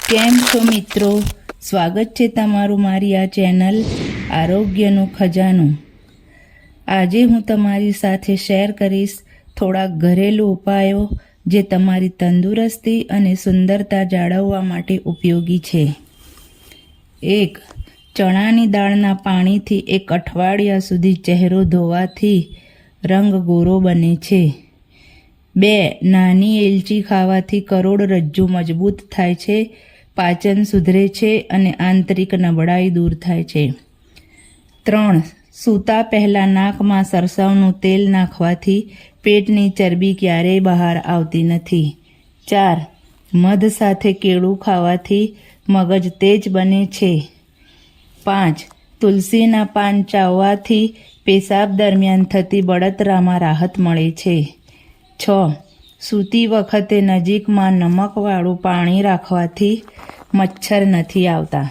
કેમ છો મિત્રો? સ્વાગત છે તમારું મારી આ ચેનલ આરોગ્યનો ખજાનો. આજે હું તમારી સાથે શેર કરીશ થોડા ઘરેલું ઉપાયો જે તમારી તંદુરસ્તી અને સુંદરતા જાળવવા માટે ઉપયોગી છે. 1. ચણાની દાળના પાણીથી 1 અઠવાડિયા સુધી ચહેરો ધોવાથી રંગ ગોરો બને છે. 2. નાની એલચી ખાવાથી કરોડરજ્જુ મજબૂત થાય છે, પાચન સુધરે છે અને આંતરિક નબળાઈ દૂર થાય છે. 3. સૂતા પહેલાં નાકમાં સરસવનું તેલ નાખવાથી પેટની ચરબી ક્યારેય બહાર આવતી નથી. 4. મધ સાથે કેળું ખાવાથી મગજ તેજ બને છે. 5. તુલસીના પાન ચાવવાથી પેશાબ દરમિયાન થતી બળતરામાં રાહત મળે છે. 6. સૂતી વખતે નજીકમાં નમકવાળું પાણી રાખવાથી મચ્છર નથી આવતા.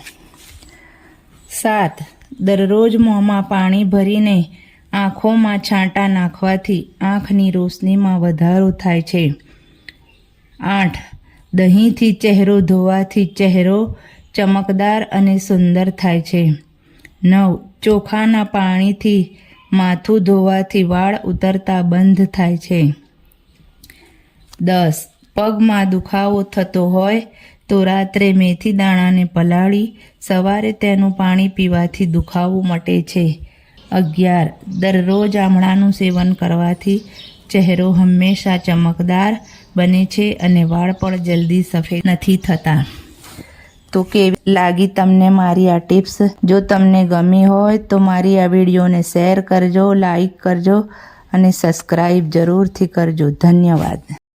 7. દરરોજ મોંમાં પાણી ભરીને આંખોમાં છાંટા નાખવાથી આંખની રોશનીમાં વધારો થાય છે. 8. દહીંથી ચહેરો ધોવાથી ચહેરો ચમકદાર અને સુંદર થાય છે. 9. ચોખાના પાણીથી માથું ધોવાથી વાળ ઉતરતા બંધ થાય છે. 10. પગમાં દુખાવો થતો હોય તો રાત્રે મેથી દાણાને પલાળી સવારે તેનું પાણી પીવાથી દુખાવો મટે છે. 11. દરરોજ આમળાનું સેવન કરવાથી ચહેરો હંમેશા ચમકદાર બને છે અને વાળ પણ જલ્દી સફેદ નથી થતા. તો કેવી લાગી તમને મારી આ ટિપ્સ? જો તમને ગમી હોય તો મારી આ વિડીયોને શેર કરજો, લાઈક કરજો અને સબસ્ક્રાઈબ જરૂરથી કરજો. ધન્યવાદ.